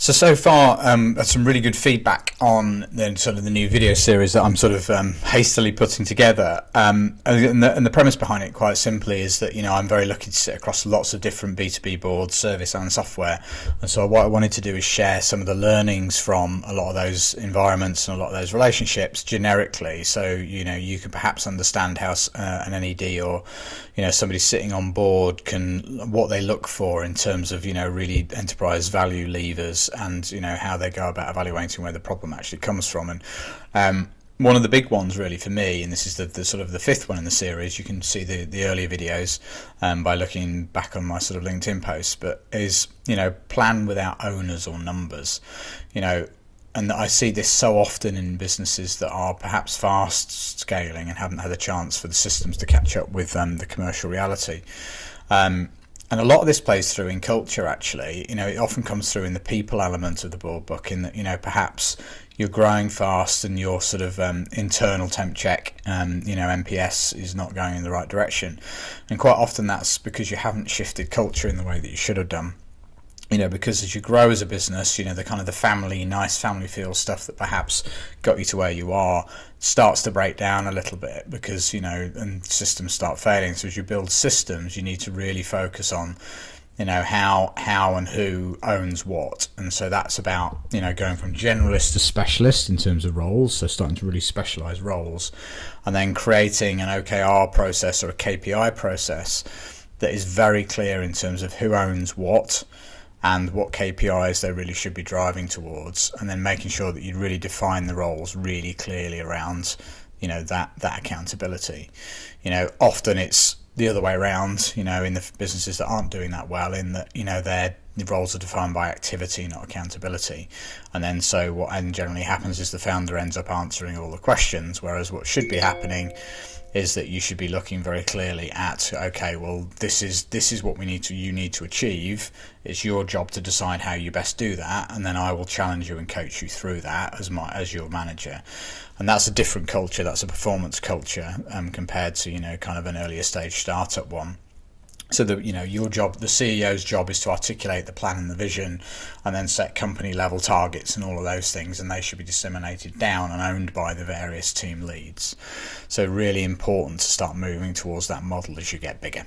So far, that's some really good feedback on the new video series that I'm hastily putting together. And the premise behind it, quite simply, is that I'm very lucky to sit across lots of different B2B boards, service and software. And so what I wanted to do is share some of the learnings from a lot of those environments and a lot of those relationships generically. So you can perhaps understand how an NED or somebody sitting on board what they look for in terms of really enterprise value levers, and how they go about evaluating where the problem actually comes from. And one of the big ones really for me, and this is the fifth one in the series, you can see the earlier videos by looking back on my LinkedIn posts, but is plan without owners or numbers. And I see this so often in businesses that are perhaps fast scaling and haven't had a chance for the systems to catch up with the commercial reality. And a lot of this plays through in culture, actually. It often comes through in the people element of the board book, in that, perhaps you're growing fast and your internal temp check, NPS is not going in the right direction. And quite often that's because you haven't shifted culture in the way that you should have done. Because as you grow as a business, the nice family feel stuff that perhaps got you to where you are starts to break down a little bit, because, and systems start failing. So as you build systems, you need to really focus on, how and who owns what. And so that's about, going from generalist to specialist in terms of roles. So starting to really specialize roles, and then creating an OKR process or a KPI process that is very clear in terms of who owns what and what KPIs they really should be driving towards, and then making sure that you really define the roles really clearly around, that accountability. Often it's the other way around, in the businesses that aren't doing that well, in that, their roles are defined by activity, not accountability. And then what generally happens is the founder ends up answering all the questions, whereas what should be happening is that you should be looking very clearly at, okay, well, this is what you need to achieve. It's your job to decide how you best do that, and then I will challenge you and coach you through that as your manager. And that's a different culture. That's a performance culture compared to an earlier stage startup one. So your job, the CEO's job, is to articulate the plan and the vision, and then set company level targets and all of those things, and they should be disseminated down and owned by the various team leads. So really important to start moving towards that model as you get bigger.